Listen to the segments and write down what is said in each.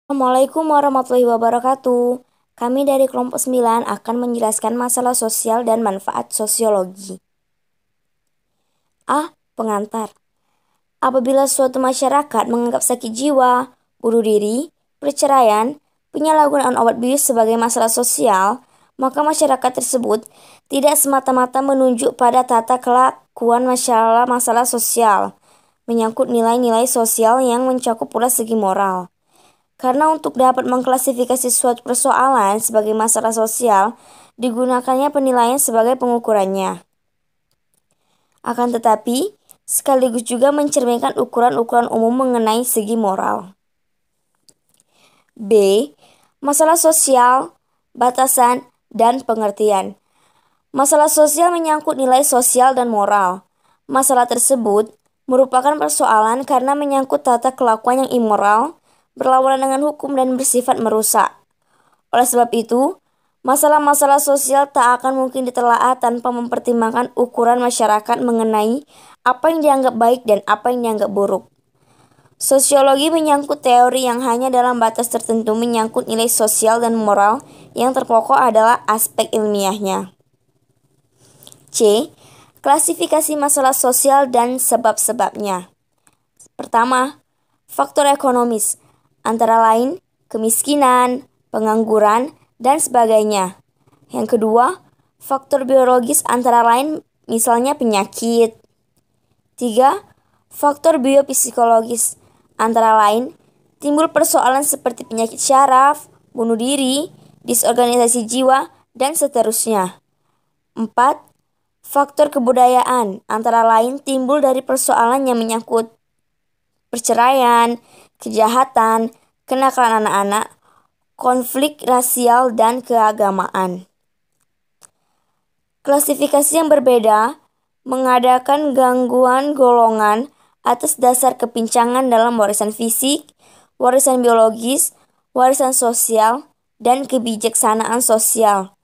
Assalamualaikum warahmatullahi wabarakatuh. Kami dari kelompok 9 akan menjelaskan masalah sosial dan manfaat sosiologi. Pengantar. Apabila suatu masyarakat menganggap sakit jiwa, bunuh diri, perceraian, penyalahgunaan obat bius sebagai masalah sosial, maka masyarakat tersebut tidak semata-mata menunjuk pada tata kelakuan masalah sosial, menyangkut nilai-nilai sosial yang mencakup pula segi moral. Karena untuk dapat mengklasifikasi suatu persoalan sebagai masalah sosial, digunakannya penilaian sebagai pengukurannya. Akan tetapi, sekaligus juga mencerminkan ukuran-ukuran umum mengenai segi moral. B. Masalah sosial, batasan, dan pengertian. Masalah sosial menyangkut nilai sosial dan moral. Masalah tersebut merupakan persoalan karena menyangkut tata kelakuan yang immoral, berlawanan dengan hukum dan bersifat merusak. Oleh sebab itu, masalah-masalah sosial tak akan mungkin ditelaah tanpa mempertimbangkan ukuran masyarakat mengenai apa yang dianggap baik dan apa yang dianggap buruk. Sosiologi menyangkut teori yang hanya dalam batas tertentu menyangkut nilai sosial dan moral yang terpokok adalah aspek ilmiahnya. C. Klasifikasi masalah sosial dan sebab-sebabnya. Pertama, faktor ekonomis, antara lain kemiskinan, pengangguran, dan sebagainya. Yang kedua, faktor biologis antara lain misalnya penyakit. 3. Faktor biopsikologis antara lain timbul persoalan seperti penyakit syaraf, bunuh diri, disorganisasi jiwa, dan seterusnya. 4. Faktor kebudayaan antara lain timbul dari persoalan yang menyangkut perceraian, kejahatan, kenakalan anak-anak, konflik rasial, dan keagamaan. Klasifikasi yang berbeda mengadakan gangguan golongan atas dasar kepincangan dalam warisan fisik, warisan biologis, warisan sosial, dan kebijaksanaan sosial.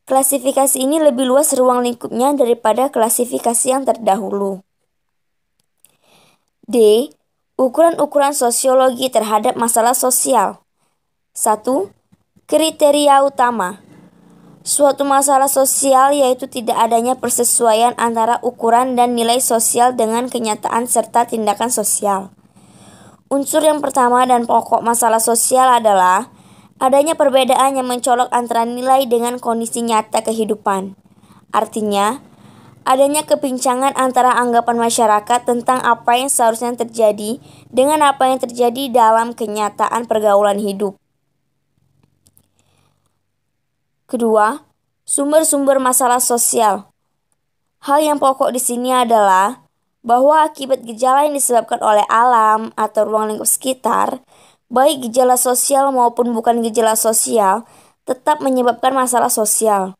Klasifikasi ini lebih luas ruang lingkupnya daripada klasifikasi yang terdahulu. D. Ukuran-ukuran sosiologi terhadap masalah sosial. 1. Kriteria utama. Suatu masalah sosial yaitu tidak adanya persesuaian antara ukuran dan nilai sosial dengan kenyataan serta tindakan sosial. Unsur yang pertama dan pokok masalah sosial adalah adanya perbedaan yang mencolok antara nilai dengan kondisi nyata kehidupan. Artinya, adanya kepincangan antara anggapan masyarakat tentang apa yang seharusnya terjadi dengan apa yang terjadi dalam kenyataan pergaulan hidup. Kedua, sumber-sumber masalah sosial. Hal yang pokok di sini adalah bahwa akibat gejala yang disebabkan oleh alam atau ruang lingkup sekitar, baik gejala sosial maupun bukan gejala sosial, tetap menyebabkan masalah sosial.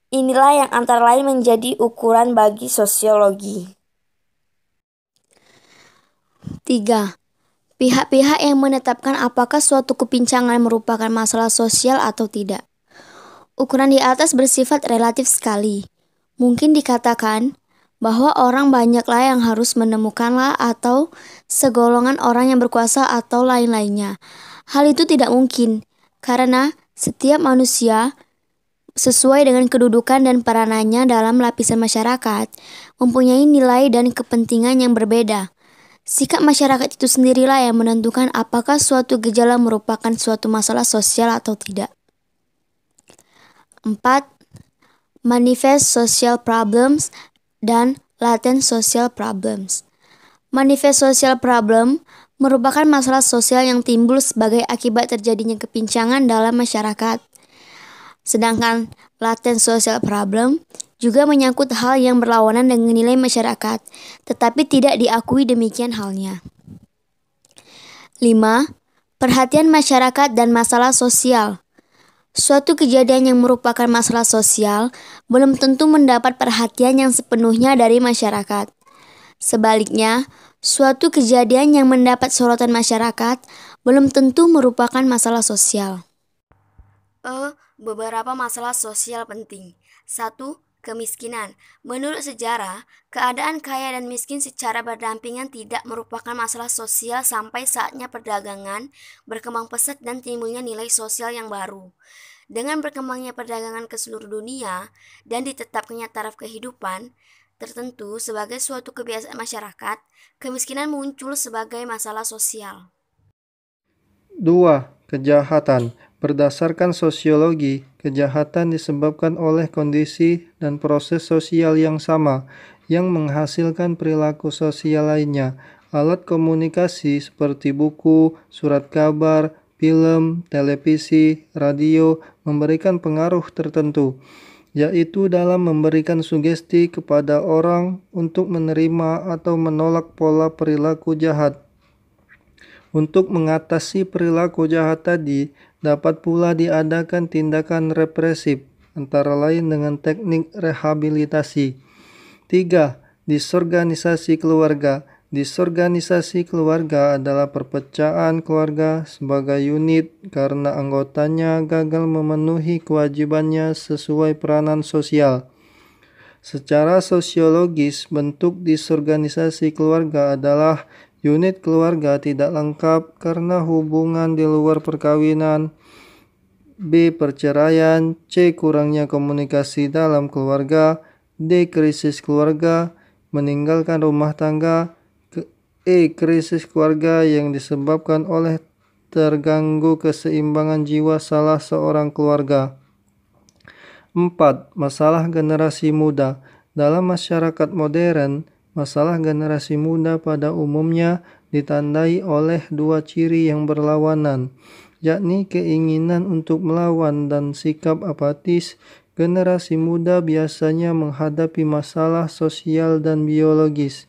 Inilah yang antara lain menjadi ukuran bagi sosiologi. 3. Pihak-pihak yang menetapkan apakah suatu kepincangan merupakan masalah sosial atau tidak. Ukuran di atas bersifat relatif sekali. Mungkin dikatakan bahwa orang banyaklah yang harus menemukanlah atau segolongan orang yang berkuasa atau lain-lainnya. Hal itu tidak mungkin, karena setiap manusia sesuai dengan kedudukan dan peranannya dalam lapisan masyarakat mempunyai nilai dan kepentingan yang berbeda. Sikap masyarakat itu sendirilah yang menentukan apakah suatu gejala merupakan suatu masalah sosial atau tidak. 4. Manifest social problems dan latent social problems. Manifest social problem merupakan masalah sosial yang timbul sebagai akibat terjadinya kepincangan dalam masyarakat. Sedangkan latent social problem juga menyangkut hal yang berlawanan dengan nilai masyarakat, tetapi tidak diakui demikian halnya. 5. Perhatian masyarakat dan masalah sosial. Suatu kejadian yang merupakan masalah sosial belum tentu mendapat perhatian yang sepenuhnya dari masyarakat. Sebaliknya, suatu kejadian yang mendapat sorotan masyarakat belum tentu merupakan masalah sosial. Beberapa masalah sosial penting. 1. Kemiskinan. Menurut sejarah, keadaan kaya dan miskin secara berdampingan tidak merupakan masalah sosial sampai saatnya perdagangan berkembang pesat dan timbulnya nilai sosial yang baru. Dengan berkembangnya perdagangan ke seluruh dunia dan ditetapkannya taraf kehidupan tertentu sebagai suatu kebiasaan masyarakat, kemiskinan muncul sebagai masalah sosial. 2. Kejahatan. Berdasarkan sosiologi, kejahatan disebabkan oleh kondisi dan proses sosial yang sama, yang menghasilkan perilaku sosial lainnya. Alat komunikasi seperti buku, surat kabar, film, televisi, radio memberikan pengaruh tertentu, yaitu dalam memberikan sugesti kepada orang untuk menerima atau menolak pola perilaku jahat. Untuk mengatasi perilaku jahat tadi, dapat pula diadakan tindakan represif, antara lain dengan teknik rehabilitasi. 3. Disorganisasi keluarga. Disorganisasi keluarga adalah perpecahan keluarga sebagai unit karena anggotanya gagal memenuhi kewajibannya sesuai peranan sosial. Secara sosiologis, bentuk disorganisasi keluarga adalah unit keluarga tidak lengkap karena hubungan di luar perkawinan, B. Perceraian, C. Kurangnya komunikasi dalam keluarga, D. Krisis keluarga, meninggalkan rumah tangga, E. Krisis keluarga yang disebabkan oleh terganggu keseimbangan jiwa salah seorang keluarga. 4. Masalah generasi muda. Dalam masyarakat modern, masalah generasi muda pada umumnya ditandai oleh dua ciri yang berlawanan, yakni keinginan untuk melawan dan sikap apatis. Generasi muda biasanya menghadapi masalah sosial dan biologis.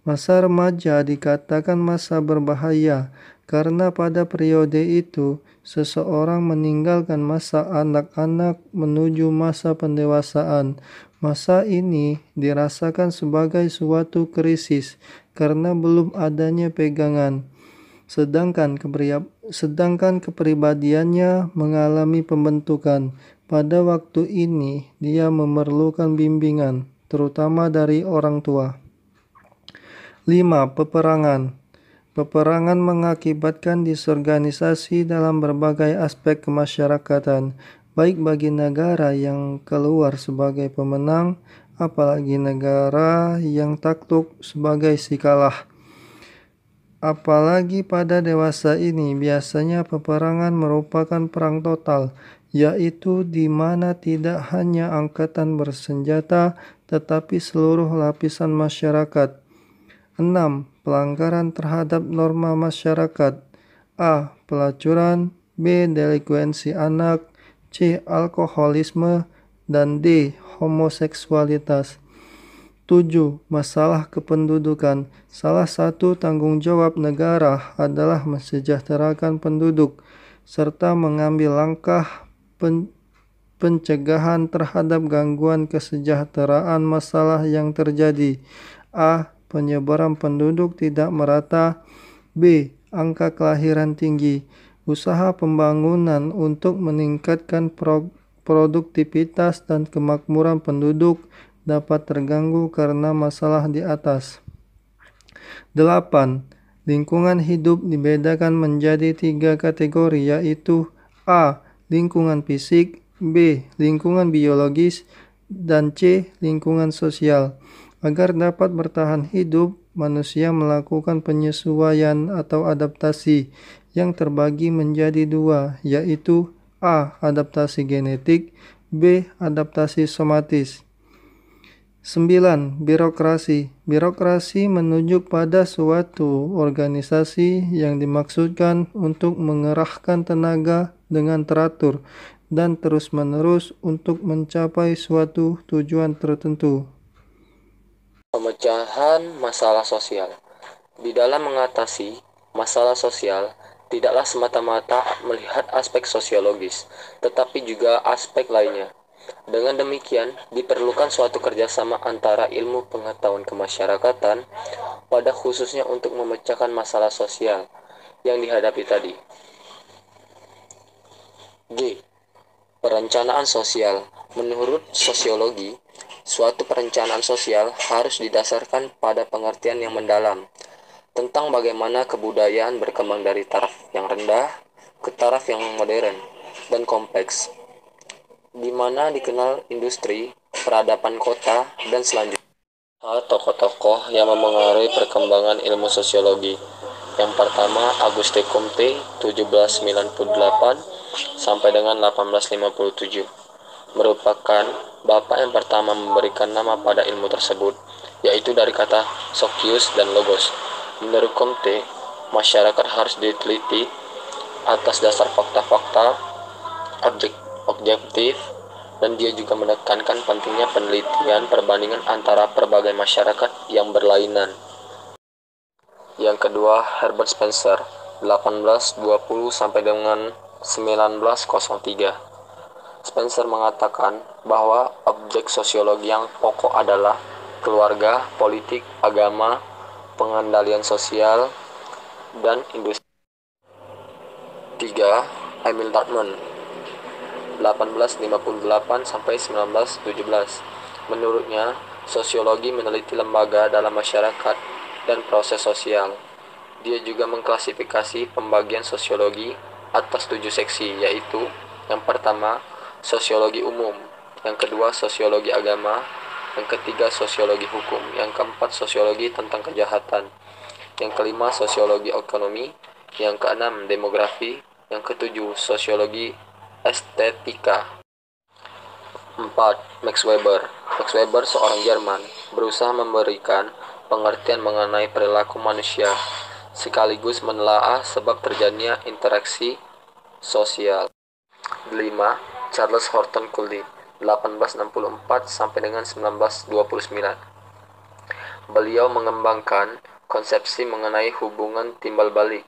Masa remaja dikatakan masa berbahaya karena pada periode itu seseorang meninggalkan masa anak-anak menuju masa pendewasaan. Masa ini dirasakan sebagai suatu krisis karena belum adanya pegangan, sedangkan kepribadiannya mengalami pembentukan. Pada waktu ini dia memerlukan bimbingan, terutama dari orang tua. 5. Peperangan. Peperangan mengakibatkan disorganisasi dalam berbagai aspek kemasyarakatan, baik bagi negara yang keluar sebagai pemenang, apalagi negara yang takluk sebagai si kalah. Apalagi pada dewasa ini, biasanya peperangan merupakan perang total, yaitu di mana tidak hanya angkatan bersenjata, tetapi seluruh lapisan masyarakat. 6. Pelanggaran terhadap norma masyarakat. A. Pelacuran, B. Delinkuensi anak, C. Alkoholisme, dan D. Homoseksualitas. 7. Masalah kependudukan. Salah satu tanggung jawab negara adalah mensejahterakan penduduk, serta mengambil langkah pencegahan terhadap gangguan kesejahteraan masalah yang terjadi. A. Penyebaran penduduk tidak merata. B. Angka kelahiran tinggi. Usaha pembangunan untuk meningkatkan produktivitas dan kemakmuran penduduk dapat terganggu karena masalah di atas. 8. Lingkungan hidup dibedakan menjadi 3 kategori, yaitu A. Lingkungan fisik, B. Lingkungan biologis, dan C. Lingkungan sosial. Agar dapat bertahan hidup, manusia melakukan penyesuaian atau adaptasi yang terbagi menjadi 2, yaitu A. Adaptasi genetik, B. Adaptasi somatis. 9. Birokrasi. Birokrasi menunjuk pada suatu organisasi yang dimaksudkan untuk mengerahkan tenaga dengan teratur dan terus-menerus untuk mencapai suatu tujuan tertentu. Pemecahan masalah sosial. Di dalam mengatasi masalah sosial, tidaklah semata-mata melihat aspek sosiologis, tetapi juga aspek lainnya. Dengan demikian, diperlukan suatu kerjasama antara ilmu pengetahuan kemasyarakatan, pada khususnya untuk memecahkan masalah sosial yang dihadapi tadi. G. Perencanaan sosial. Menurut sosiologi, Suatu perencanaan sosial harus didasarkan pada pengertian yang mendalam tentang bagaimana kebudayaan berkembang dari taraf yang rendah ke taraf yang modern dan kompleks, di mana dikenal industri, peradaban kota, dan selanjutnya. Tokoh-tokoh yang memengaruhi perkembangan ilmu sosiologi. Yang pertama, Auguste Comte, 1798 sampai dengan 1857, merupakan bapak yang pertama memberikan nama pada ilmu tersebut, yaitu dari kata socius dan logos. Menurut Comte, masyarakat harus diteliti atas dasar fakta-fakta objektif, dan dia juga menekankan pentingnya penelitian perbandingan antara berbagai masyarakat yang berlainan. Yang kedua, Herbert Spencer, 1820 sampai dengan 1903. Spencer mengatakan bahwa objek sosiologi yang pokok adalah keluarga, politik, agama, pengendalian sosial, dan industri. 3. Emil Durkheim, 1858 sampai 1917. Menurutnya, sosiologi meneliti lembaga dalam masyarakat dan proses sosial. Dia juga mengklasifikasi pembagian sosiologi atas 7 seksi, yaitu yang pertama, sosiologi umum, yang kedua, sosiologi agama, yang ketiga, sosiologi hukum, yang keempat, sosiologi tentang kejahatan, yang kelima, sosiologi ekonomi, yang keenam, demografi, yang ketujuh, sosiologi estetika. 4. Max Weber. Max Weber, seorang Jerman, berusaha memberikan pengertian mengenai perilaku manusia, sekaligus menelaah sebab terjadinya interaksi sosial. 5. Charles Horton Coolidge, 1864 sampai dengan 1929. Beliau mengembangkan konsepsi mengenai hubungan timbal balik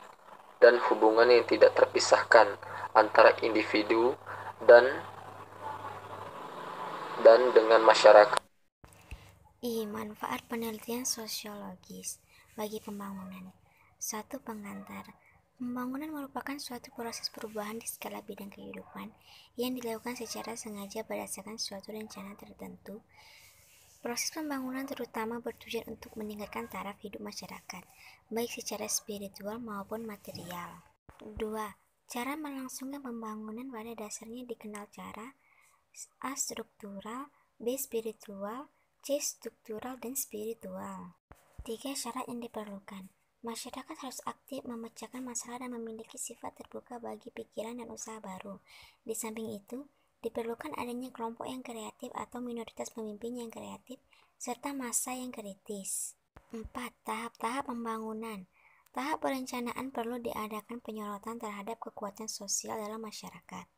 dan hubungan yang tidak terpisahkan antara individu dan dengan masyarakat. Manfaat penelitian sosiologis bagi pembangunan. 1. Pengantar. Pembangunan merupakan suatu proses perubahan di skala bidang kehidupan yang dilakukan secara sengaja berdasarkan suatu rencana tertentu. Proses pembangunan terutama bertujuan untuk meningkatkan taraf hidup masyarakat, baik secara spiritual maupun material. 2. Cara melangsungkan pembangunan pada dasarnya dikenal cara A. Struktural, B. Spiritual, C. Struktural dan spiritual. 3. Syarat yang diperlukan. Masyarakat harus aktif memecahkan masalah dan memiliki sifat terbuka bagi pikiran dan usaha baru. Di samping itu, diperlukan adanya kelompok yang kreatif atau minoritas pemimpin yang kreatif, serta massa yang kritis. 4. Tahap-tahap pembangunan. Tahap perencanaan perlu diadakan penyorotan terhadap kekuatan sosial dalam masyarakat.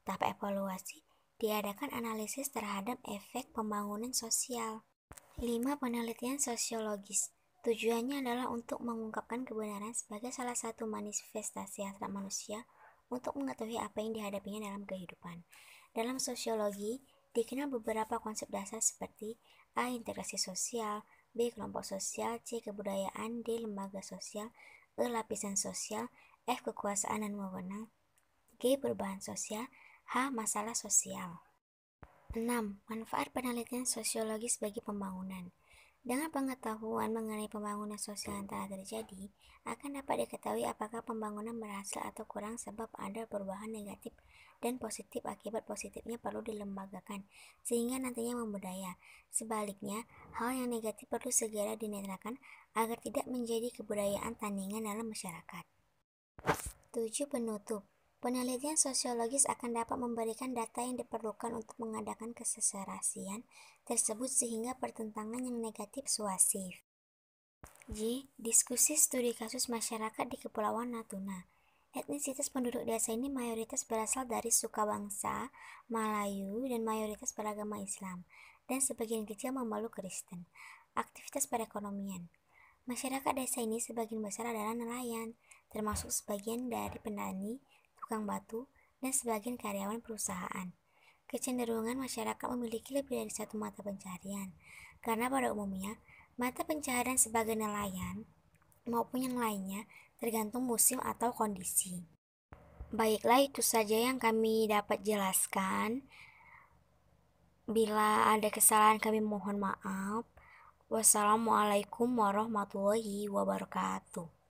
Tahap evaluasi diadakan analisis terhadap efek pembangunan sosial. 5. Penelitian sosiologis. Tujuannya adalah untuk mengungkapkan kebenaran sebagai salah satu manifestasi hasrat manusia untuk mengetahui apa yang dihadapinya dalam kehidupan. Dalam sosiologi, dikenal beberapa konsep dasar seperti A. Integrasi sosial, B. Kelompok sosial, C. Kebudayaan, D. Lembaga sosial, E. Lapisan sosial, F. Kekuasaan dan wewenang, G. Perubahan sosial, H. Masalah sosial. 6. Manfaat penelitian sosiologis bagi pembangunan. Dengan pengetahuan mengenai pembangunan sosial yang telah terjadi, akan dapat diketahui apakah pembangunan berhasil atau kurang sebab ada perubahan negatif dan positif. Akibat positifnya perlu dilembagakan, sehingga nantinya membudaya. Sebaliknya, hal yang negatif perlu segera dinetralkan agar tidak menjadi kebudayaan tandingan dalam masyarakat. 7. Penutup. Penelitian sosiologis akan dapat memberikan data yang diperlukan untuk mengadakan keseserasian tersebut sehingga pertentangan yang negatif suasif. J. Diskusi studi kasus masyarakat di Kepulauan Natuna. Etnisitas penduduk desa ini mayoritas berasal dari suku bangsa Melayu dan mayoritas beragama Islam, dan sebagian kecil memeluk Kristen. Aktivitas perekonomian. Masyarakat desa ini sebagian besar adalah nelayan, termasuk sebagian dari petani, tukang batu, dan sebagian karyawan perusahaan. Kecenderungan masyarakat memiliki lebih dari satu mata pencaharian, karena pada umumnya mata pencaharian sebagai nelayan maupun yang lainnya tergantung musim atau kondisi. Baiklah, itu saja yang kami dapat jelaskan. Bila ada kesalahan kami mohon maaf. Wassalamualaikum warahmatullahi wabarakatuh.